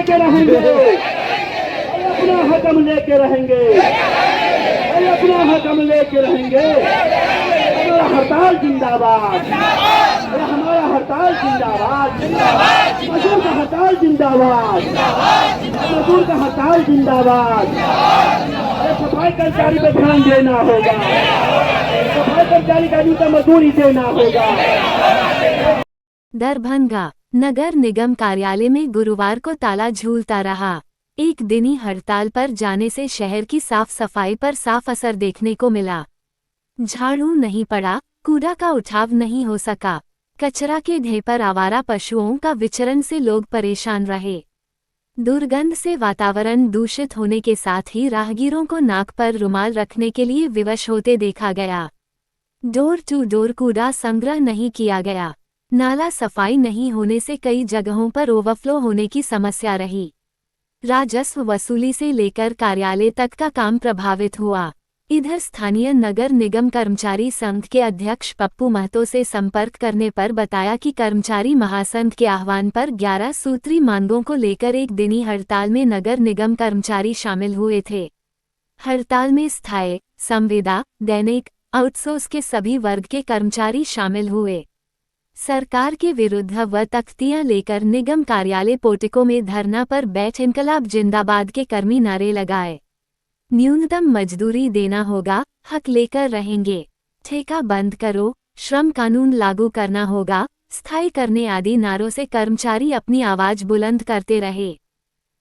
लेके रहेंगे, अपना हक हम लेके रहेंगे, अपना हक हम लेके रहेंगे। हमारा हड़ताल जिंदाबाद, हमारा हड़ताल जिंदाबाद, मजदूर का हड़ताल जिंदाबाद, मजदूर का हड़ताल जिंदाबाद। सफाई कर्मचारी पर ध्यान देना होगा, सफाई कर्मचारी का न्यूनतम मजदूरी देना होगा। दरभंगा नगर निगम कार्यालय में गुरुवार को ताला झूलता रहा। एक दिनी हड़ताल पर जाने से शहर की साफ सफाई पर साफ असर देखने को मिला। झाड़ू नहीं पड़ा, कूड़ा का उठाव नहीं हो सका, कचरा के ढेर पर आवारा पशुओं का विचरण से लोग परेशान रहे। दुर्गंध से वातावरण दूषित होने के साथ ही राहगीरों को नाक पर रुमाल रखने के लिए विवश होते देखा गया। डोर टू डोर कूड़ा संग्रह नहीं किया गया। नाला सफाई नहीं होने से कई जगहों पर ओवरफ्लो होने की समस्या रही। राजस्व वसूली से लेकर कार्यालय तक का काम प्रभावित हुआ। इधर स्थानीय नगर निगम कर्मचारी संघ के अध्यक्ष पप्पू महतो से संपर्क करने पर बताया कि कर्मचारी महासंघ के आह्वान पर 11 सूत्री मांगों को लेकर एक दिनी हड़ताल में नगर निगम कर्मचारी शामिल हुए थे। हड़ताल में स्थायी, संविदा, दैनिक, आउटसोर्स के सभी वर्ग के कर्मचारी शामिल हुए। सरकार के विरुद्ध व तख्तियां लेकर निगम कार्यालय पोर्टिको में धरना पर बैठ इनकलाब जिंदाबाद के कर्मी नारे लगाए। न्यूनतम मजदूरी देना होगा, हक लेकर रहेंगे, ठेका बंद करो, श्रम कानून लागू करना होगा, स्थायी करने आदि नारों से कर्मचारी अपनी आवाज बुलंद करते रहे।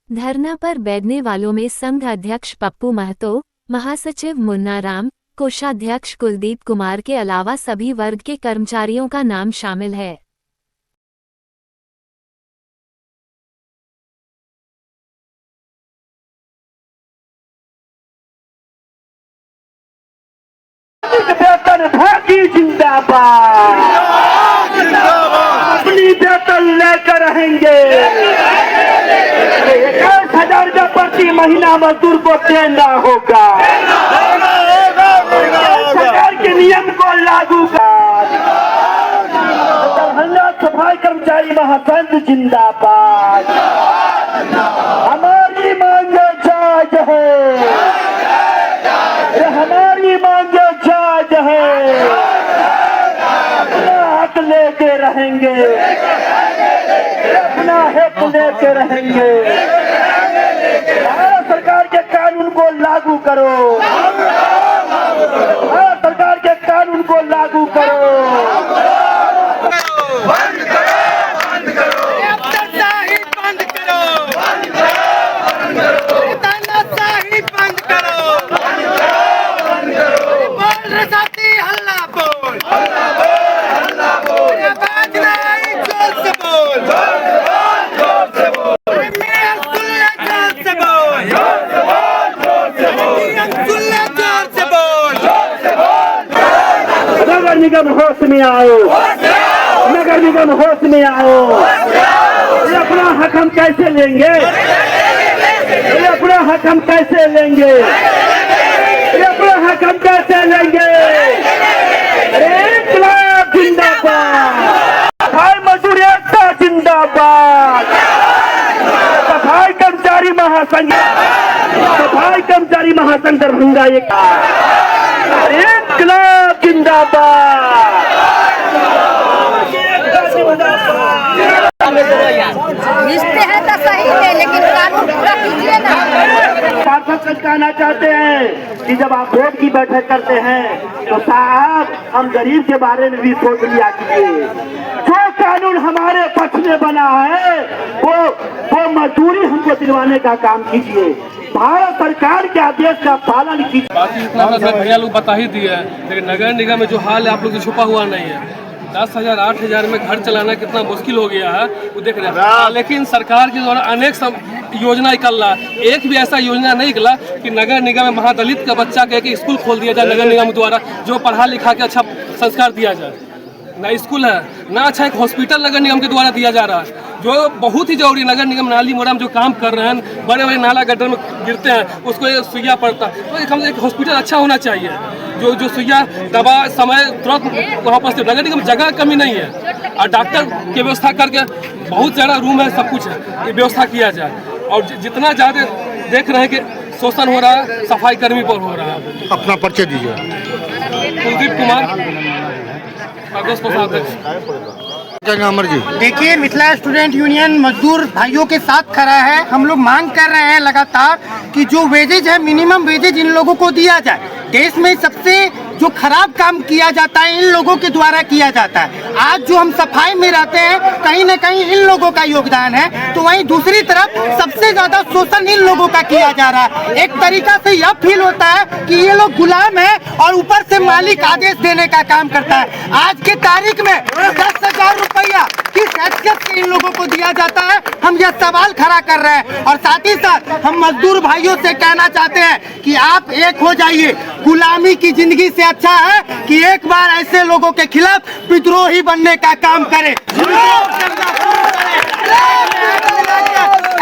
धरना पर बैठने वालों में संघ अध्यक्ष पप्पू महतो, महासचिव मुन्ना राम, कोषाध्यक्ष कुलदीप कुमार के अलावा सभी वर्ग के कर्मचारियों का नाम शामिल है। वेतन भागी जिंदाबाद, अपनी वेतन लेकर रहेंगे। 21,000 रुपये प्रति महीना मजदूर को देना होगा। सरकार के नियम को लागू कर। दरभंगा सफाई कर्मचारी महासंघ जिंदाबाद। हमारी मांग जायज है, हमारी मांग जायज है। अपना हक लेके रहेंगे, अपना हक लेके रहेंगे। भारत सरकार के कानून को लागू करो, भारत सरकार के कानून को लागू करो। बंद करो, बंद करो, तानाशाही बंद करो, बंद करो, बंद करो, तानाशाही बंद करो, बंद करो, बंद करो। बोल रे साथी हल्ला बोल, हल्ला बोल, हल्ला बोल। आवाज नहीं, जोर से बोल, जोर से बोल, जोर से बोल। मेरा सुन ले, जोर से बोल, जोर से बोल, जोर से बोल। सुन ले, जोर से बोल, जोर से बोल। नगर निगम होश में आओ, नगर निगम होश में आओ। ये अपना हक हम कैसे लेंगे, ये अपना हक हम कैसे लेंगे, ये अपना हक हम कैसे लेंगे। इनकलाब जिंदाबाद, सफाई मजदूर एकता जिंदाबाद, सफाई कर्मचारी महासंघ, सफाई कर्मचारी महासंघ दरभंगा इनकलाब जिंदाबाद। रिश्ते हैं तो सही है, लेकिन कानून पूरा कीजिए ना। पार्षद कहना चाहते हैं कि जब आप बोर्ड की बैठक करते हैं तो साहब हम गरीब के बारे में भी सोच लिया कीजिए। जो कानून हमारे पक्ष में बना है वो मजदूरी हमको दिलवाने का काम कीजिए। भारत सरकार के आदेश का पालन कीजिए। बाकी इतना सर भैया लोग बता ही दिए हैं, लेकिन नगर निगम में जो हाल है आप लोग से छुपा हुआ नहीं है। 10,000 8,000 में घर चलाना कितना मुश्किल हो गया है वो देख रहे हैं। लेकिन सरकार के द्वारा अनेक योजना निकल रहा है, एक भी ऐसा योजना नहीं निकला कि नगर निगम में महादलित का बच्चा कह के स्कूल खोल दिया जाए नगर निगम द्वारा, जो पढ़ा लिखा के अच्छा संस्कार दिया जाए। ना स्कूल है, ना अच्छा एक हॉस्पिटल नगर निगम के द्वारा दिया जा रहा है, जो बहुत ही जरूरी। नगर निगम नाली मोड़ा में जो काम कर रहे हैं, बड़े बड़े नाला गड्ढे में गिरते हैं, उसको सुइया पड़ता है, तो एक हॉस्पिटल अच्छा होना चाहिए, जो सुइया दवा समय तुरंत वहाँ पर। नगर निगम जगह कमी नहीं है, और डॉक्टर की व्यवस्था करके बहुत ज़्यादा रूम है, सब कुछ है, ये व्यवस्था किया जाए। और जितना ज़्यादा देख रहे हैं कि शोषण हो रहा है सफाई कर्मी पर हो रहा है। अपना परिचय दीजिए। कुलदीप कुमार, कांग्रेस कोषाध्यक्ष। क्या नाम है जी? देखिए, मिथिला स्टूडेंट यूनियन मजदूर भाइयों के साथ खड़ा है। हम लोग मांग कर रहे हैं लगातार कि जो वेजेज है, मिनिमम वेजेज इन लोगों को दिया जाए। देश में सबसे जो खराब काम किया जाता है इन लोगों के द्वारा किया जाता है। आज जो हम सफाई में रहते हैं, कहीं न कहीं इन लोगों का योगदान है, तो वहीं दूसरी तरफ सबसे ज्यादा शोषण इन लोगों का किया जा रहा है। एक तरीका से यह फील होता है कि ये लोग गुलाम है और ऊपर से मालिक आदेश देने का काम करता है। आज के तारीख में 10,000 रुपया किस हैसियत से इन लोगों को दिया जाता है, हम यह सवाल खड़ा कर रहे हैं। और साथ ही साथ हम मजदूर भाइयों से कहना चाहते हैं कि आप एक हो जाइए। गुलामी की जिंदगी से अच्छा है कि एक बार ऐसे लोगों के खिलाफ विद्रोही बनने का काम करें।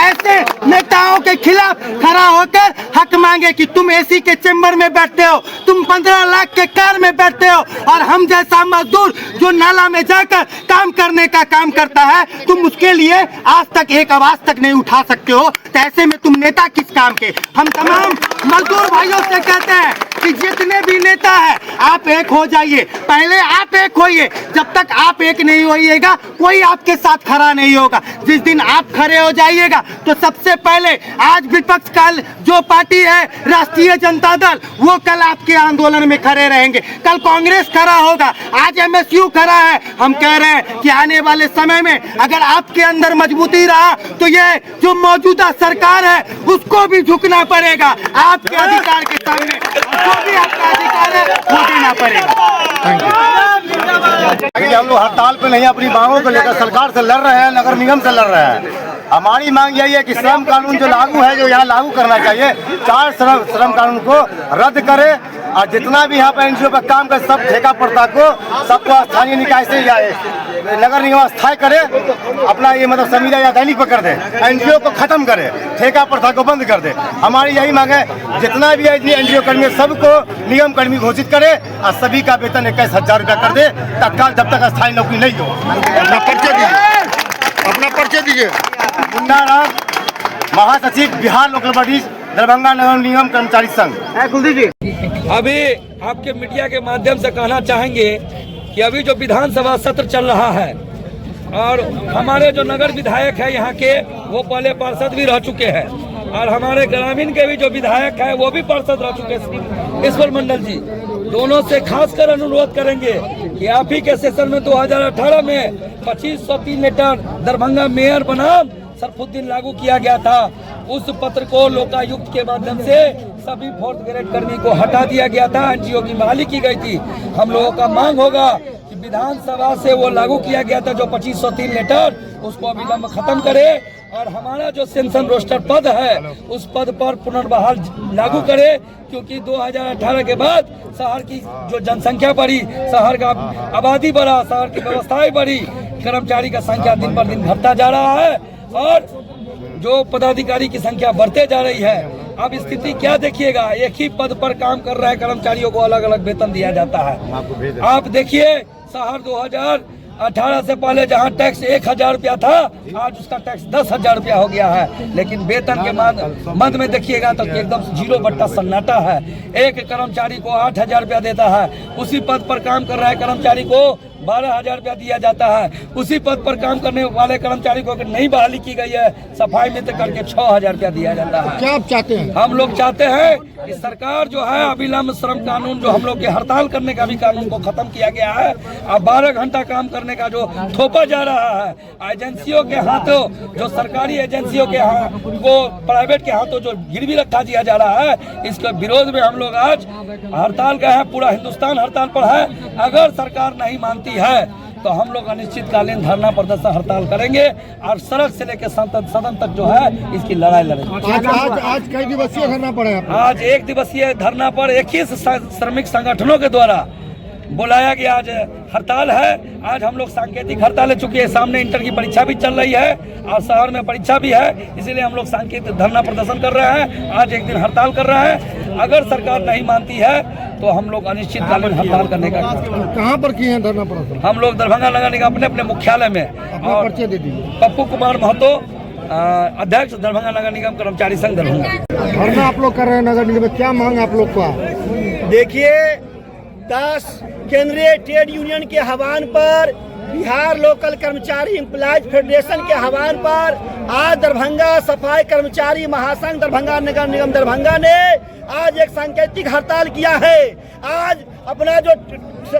ऐसे नेताओं के खिलाफ खड़ा होकर हक मांगे कि तुम एसी के चेंबर में बैठते हो, तुम 15 लाख के कार में बैठते हो, और हम जैसा मजदूर जो नाला में जाकर काम करने का काम करता है, तुम उसके लिए आज तक एक आवाज तक नहीं उठा सकते हो। तो ऐसे में तुम नेता किस काम के? हम तमाम मजदूर भाइयों से कहते हैं कि जितने भी नेता है आप एक हो जाइए। पहले आप एक होइए। जब तक आप एक नहीं होइएगा कोई आपके साथ खड़ा नहीं होगा। जिस दिन आप खड़े हो जाइएगा तो सबसे पहले आज विपक्ष का जो पार्टी है राष्ट्रीय जनता दल, वो कल आपके आंदोलन में खड़े रहेंगे। कल कांग्रेस खड़ा होगा, आज एमएसयू खड़ा है। हम कह रहे हैं कि आने वाले समय में अगर आपके अंदर मजबूती रहा तो ये जो मौजूदा सरकार है उसको भी झुकना पड़ेगा। आपके अधिकार के सामने जो भी आपका अधिकार है वो देना पड़ेगा। हम लोग हड़ताल पे नहीं, अपनी मांगों को लेकर सरकार से लड़ रहे हैं, नगर निगम से लड़ रहे हैं। हमारी मांग यही है कि श्रम कानून जो लागू है, जो यहाँ लागू करना चाहिए, 4 श्रम कानून को रद्द करे, और जितना भी यहाँ पर एनजीओ पर काम करे सब ठेका प्रथा को सबको स्थानीय निकाय से या नगर निगम स्थायी करे। अपना ये मतलब संविदा या दैनिक पर कर दे, एनजीओ को खत्म करे, ठेका प्रथा को बंद कर दे। हमारी यही मांग है, जितना भी एनजीओ कर्मी सबको निगम कर्मी घोषित करे और सभी का वेतन 21,000 रुपया कर दे तत्काल, जब तक स्थायी नौकरी नहीं हो। अपना परिचय दीजिए। अपना परिचय दीजिए। मुन्ना राम, महासचिव बिहार लोकल बॉडी दरभंगा नगर निगम कर्मचारी संघ। कुलदीप जी, अभी आपके मीडिया के माध्यम से कहना चाहेंगे कि अभी जो विधानसभा सत्र चल रहा है और हमारे जो नगर विधायक है यहाँ के, वो पहले पार्षद भी रह चुके हैं, और हमारे ग्रामीण के भी जो विधायक है वो भी पार्षद रह चुके हैं। ईश्वर मंडल जी दोनों से खासकर अनुरोध करेंगे कि आप ही के सेशन में 2018 में 2503 लीटर दरभंगा मेयर बनाम सरफुद्दीन लागू किया गया था। उस पत्र को लोकायुक्त के माध्यम से सभी 4th ग्रेड कर्मी को हटा दिया गया था, एनजीओ की बहाली की गई थी। हम लोगों का मांग होगा कि विधानसभा से वो लागू किया गया था जो 2503 लीटर, उसको अविलंब खत्म करे, और हमारा जो सेंसन रोस्टर पद है उस पद पर पुनर्बहाल लागू करे, क्योंकि 2018 के बाद शहर की जो जनसंख्या बढ़ी, शहर का आबादी बढ़ा, शहर की व्यवस्थाएं बढ़ी, कर्मचारी का संख्या दिन पर दिन घटता जा रहा है और जो पदाधिकारी की संख्या बढ़ते जा रही है। अब स्थिति क्या देखिएगा, एक ही पद पर काम कर रहे कर्मचारियों को अलग अलग वेतन दिया जाता है। आप देखिए शहर 2018 से पहले जहां टैक्स 1,000 रुपया था, आज उसका टैक्स 10,000 रुपया हो गया है। लेकिन वेतन के मद में देखिएगा तो एकदम 0 सन्नाटा है। एक कर्मचारी को 8,000 रुपया देता है, उसी पद पर काम कर रहे कर्मचारी को 12,000 रुपया दिया जाता है। उसी पद पर काम करने वाले कर्मचारी को नई बहाली की गई है, सफाई मित्र करके 6,000 रुपया दिया जाता है। क्या आप चाहते हैं? हम लोग चाहते हैं कि सरकार जो है अविलंब श्रम कानून, जो हम लोग के हड़ताल करने का भी कानून को खत्म किया गया है, अब 12 घंटा काम करने का जो थोपा जा रहा है एजेंसियों के हाथों, जो सरकारी एजेंसियों के को प्राइवेट के हाथों जो गिरवी रखा दिया जा रहा है, इसके विरोध में हम लोग आज हड़ताल गए हैं। पूरा हिंदुस्तान हड़ताल पर है। अगर सरकार नहीं मानती है तो हम लोग अनिश्चितकालीन धरना प्रदर्शन हड़ताल करेंगे और सड़क से लेकर सदन तक जो है इसकी लड़ाई लड़ेंगे। आज कई दिवसीय धरना पड़े? आज 1 दिवसीय धरना पर 21 श्रमिक संगठनों के द्वारा बुलाया गया आज हड़ताल है। आज हम लोग सांकेतिक हड़ताल ले चुके हैं। सामने इंटर की परीक्षा भी चल रही है और शहर में परीक्षा भी है, इसीलिए हम लोग सांकेतिक धरना प्रदर्शन कर रहे हैं। आज एक दिन हड़ताल कर रहे हैं। अगर सरकार नहीं मानती है तो हम लोग अनिश्चितकालीन हड़ताल करने का। कहाँ पर किए हैं धरना प्रदर्शन? हम लोग दरभंगा नगर निगम अपने मुख्यालय में। और परिचय दे दीजिए। पप्पू कुमार महतो, अध्यक्ष दरभंगा नगर निगम कर्मचारी संघ दरभंगा। धरना आप लोग कर रहे हैं नगर निगम में, क्या मांग आप लोग का? देखिए 10 केंद्रीय ट्रेड यूनियन के आह्वान पर, बिहार लोकल कर्मचारी एम्प्लॉयज फेडरेशन के आह्वान पर आज दरभंगा सफाई कर्मचारी महासंघ दरभंगा नगर निगम दरभंगा ने आज एक सांकेतिक हड़ताल किया है। आज अपना जो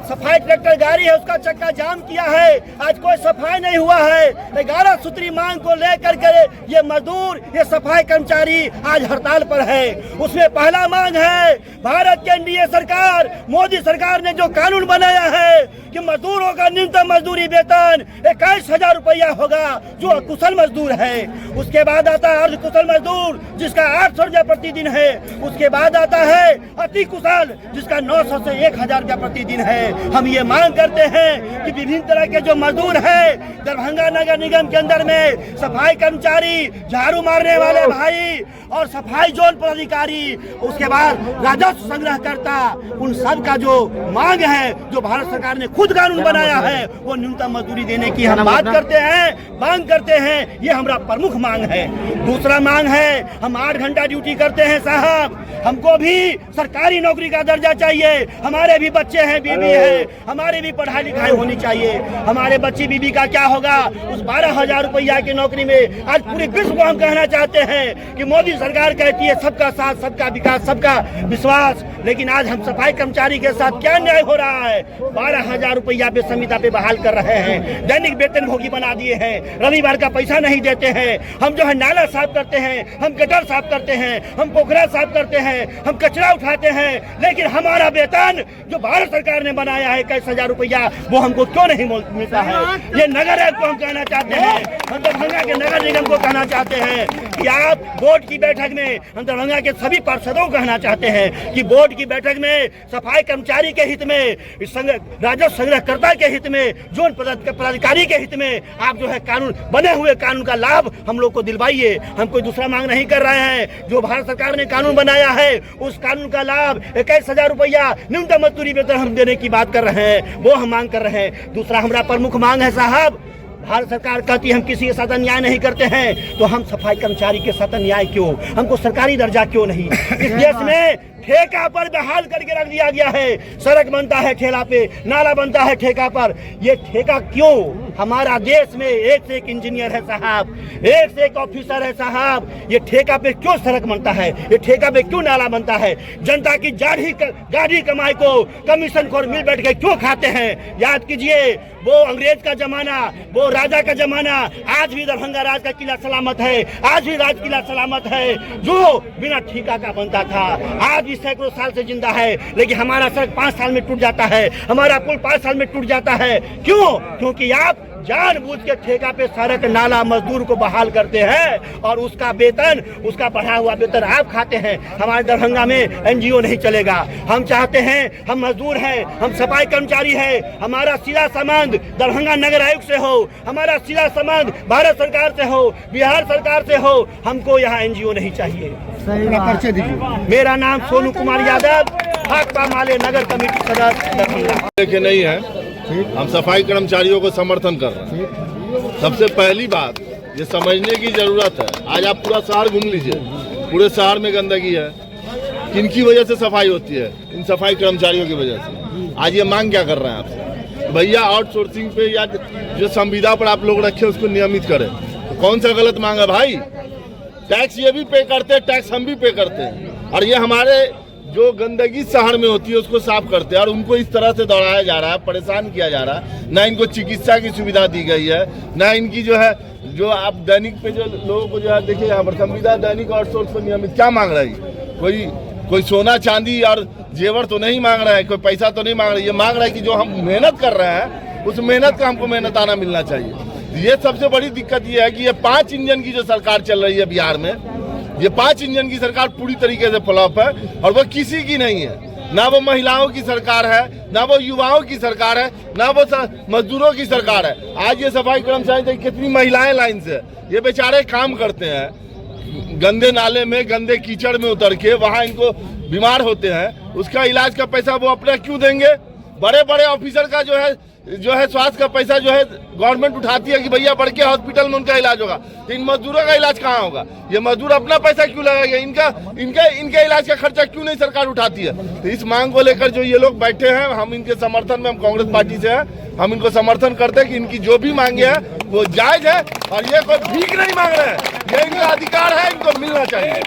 सफाई ट्रैक्टर गाड़ी है उसका चक्का जाम किया है। आज कोई सफाई नहीं हुआ है। 11 सूत्री मांग को लेकर के ये मजदूर, ये सफाई कर्मचारी आज हड़ताल पर है। उसमें पहला मांग है, भारत की एनडीए सरकार, मोदी सरकार ने जो कानून बनाया है कि मजदूरों का न्यूनतम मजदूरी वेतन 21,000 रुपया होगा जो कुशल मजदूर है। उसके बाद आता है अर्ध कुशल मजदूर जिसका 800 रुपया प्रतिदिन है। उसके बाद आता है अति कुशल जिसका 900 से 1,000 रुपया प्रतिदिन है। हम ये मांग करते हैं कि विभिन्न तरह के जो मजदूर है दरभंगा नगर निगम के अंदर में, सफाई कर्मचारी, झाड़ू मारने वाले भाई और सफाई जोन पदाधिकारी, उसके बाद राजस्व संग्रहकर्ता, उन सब का जो मांग है, जो भारत सरकार ने खुद कानून बनाया है, वो न्यूनतम मजदूरी देने की हम बात करते हैं, मांग करते हैं। ये हमारा प्रमुख मांग है। दूसरा मांग है, हम 8 घंटा ड्यूटी करते हैं साहब, हमको भी सरकारी नौकरी का दर्जा चाहिए। हमारे भी बच्चे हैं, बीबी है, हमारे भी पढ़ाई लिखाई होनी चाहिए। हमारे बच्ची बीबी का क्या होगा उस 12,000 रुपया की नौकरी में? आज पूरे विश्व को हम कहना चाहते हैं कि मोदी सरकार कहती है सबका साथ, सबका विकास, सबका विश्वास, लेकिन आज हम सफाई कर्मचारी के साथ क्या न्याय हो रहा है? 12,000 रुपया पे संविदा पे बहाल कर रहे हैं, दैनिक वेतन भोगी बना दिए हैं, रविवार का पैसा नहीं देते हैं। हम जो है नाला साफ करते हैं, हम गटर साफ करते हैं, हम पोखरा साफ करते हैं, हम कचरा उठाते हैं, लेकिन हमारा वेतन जो भारत सरकार ने बनाया है 21,000 रुपया, वो हमको क्यों नहीं मिलता है? ये नगर आयोग को हम कहना चाहते हैं, हम दरभंगा के नगर निगम को कहना चाहते हैं कि आप बोर्ड की बैठक में, हम दरभंगा के सभी पार्षदों को कहना चाहते हैं कि बोर्ड की बैठक में सफाई कर्मचारी के हित में, राजस्व संग्रहकर्ता के हित में, जोन पदाधिकारी के हित में आप जो है कानून, बने हुए कानून का लाभ हम लोग को दिलवाइए। हम कोई दूसरा मांग नहीं कर रहे हैं। जो भारत सरकार ने कानून बनाया है उस कानून का लाभ 21,000 रुपया न्यूनतम मजदूरी वेतन हम देने की बात कर रहे हैं, वो हम मांग कर रहे हैं। दूसरा हमारा प्रमुख मांग है साहब, भारत सरकार कहती है हम किसी के साथ अन्याय नहीं करते हैं, तो हम सफाई कर्मचारी के साथ अन्याय क्यों? हमको सरकारी दर्जा क्यों नहीं? इस देश में ठेका पर बहाल करके रख दिया गया है। सड़क बनता है ठेला पे, नाला बनता है ठेका पर। ये ठेका क्यों? हमारा देश में एक से एक इंजीनियर है साहब, एक से एक ऑफिसर है साहब, ये ठेका पे क्यों सड़क बनता है? ये ठेका पे क्यों नाला बनता है? जनता की गाढ़ी कमाई को कमीशन खोर मिल बैठ के क्यों खाते हैं? याद कीजिए, वो अंग्रेज का जमाना, वो राजा का जमाना, आज भी दरभंगा राज का किला सलामत है, आज भी राज किला सलामत है, जो बिना ठेका का बनता था, आज भी सैकड़ों साल से जिंदा है। लेकिन हमारा सड़क 5 साल में टूट जाता है, हमारा पुल 5 साल में टूट जाता है। क्यों? क्योंकि आप जानबूझ के ठेका पे सड़क नाला मजदूर को बहाल करते हैं और उसका वेतन, उसका बढ़ा हुआ वेतन आप खाते हैं। हमारे दरभंगा में एनजीओ नहीं चलेगा। हम चाहते हैं, हम मजदूर हैं, हम सफाई कर्मचारी हैं, हमारा सीधा संबंध दरभंगा नगर आयोग से हो, हमारा सीधा संबंध भारत सरकार से हो, बिहार सरकार से हो। हमको यहाँ एनजीओ नहीं चाहिए। परिचय दीजिए। मेरा नाम सोनू कुमार यादव, भाकपा माले नगर कमेटी सदस्य दरभंगा। के नहीं है, हम सफाई कर्मचारियों को समर्थन कर रहे हैं। सबसे पहली बात ये समझने की जरूरत है, आज आप पूरा शहर घूम लीजिए, पूरे शहर में गंदगी है। किनकी वजह से सफाई होती है? इन सफाई कर्मचारियों की वजह से। आज ये मांग क्या कर रहे हैं आपसे? भैया आउटसोर्सिंग पे या जो संविदा पर आप लोग रखे उसको नियमित करें। तो कौन सा गलत मांग है भाई? टैक्स ये भी पे करते हैं, टैक्स हम भी पे करते हैं, और ये हमारे जो गंदगी शहर में होती है उसको साफ करते हैं, और उनको इस तरह से दौड़ाया जा रहा है, परेशान किया जा रहा है। ना इनको चिकित्सा की सुविधा दी गई है, ना इनकी जो है, जो आप दैनिक पे जो लोगों को जो है देखिए, यहाँ पर संविदा दैनिक आउटसोर्स पर नियमित क्या मांग रहा है? कोई सोना चांदी और जेवर तो नहीं मांग रहा है, कोई पैसा तो नहीं मांग रहा है। ये मांग रहा है कि जो हम मेहनत कर रहे हैं उस मेहनत का हमको मेहनत आना मिलना चाहिए। ये सबसे बड़ी दिक्कत ये है कि ये 5 इंजन की जो सरकार चल रही है बिहार में, ये 5 इंजन की सरकार पूरी तरीके से फ्लॉप है, और वो किसी की नहीं है। ना वो महिलाओं की सरकार है, ना वो युवाओं की सरकार है, ना वो मजदूरों की सरकार है। आज ये सफाई कर्मचारी कितनी महिलाएं लाइन से, ये बेचारे काम करते हैं गंदे नाले में, गंदे कीचड़ में उतर के, वहाँ इनको बीमार होते हैं, उसका इलाज का पैसा वो अपना क्यों देंगे? बड़े बड़े ऑफिसर का जो है जो है स्वास्थ्य का पैसा जो है गवर्नमेंट उठाती है कि भैया बढ़ के हॉस्पिटल में उनका इलाज होगा, तो इन मजदूरों का इलाज कहाँ होगा? ये मजदूर अपना पैसा क्यों लगाएगा? इनका इलाज का खर्चा क्यों नहीं सरकार उठाती है? तो इस मांग को लेकर जो ये लोग बैठे हैं, हम इनके समर्थन में, हम कांग्रेस पार्टी से हैं, हम इनको समर्थन करते हैं कि इनकी जो भी मांगे है वो जायज है और ये कोई भीख नहीं मांग रहे हैं, ये इनका अधिकार है, इनको मिलना चाहिए।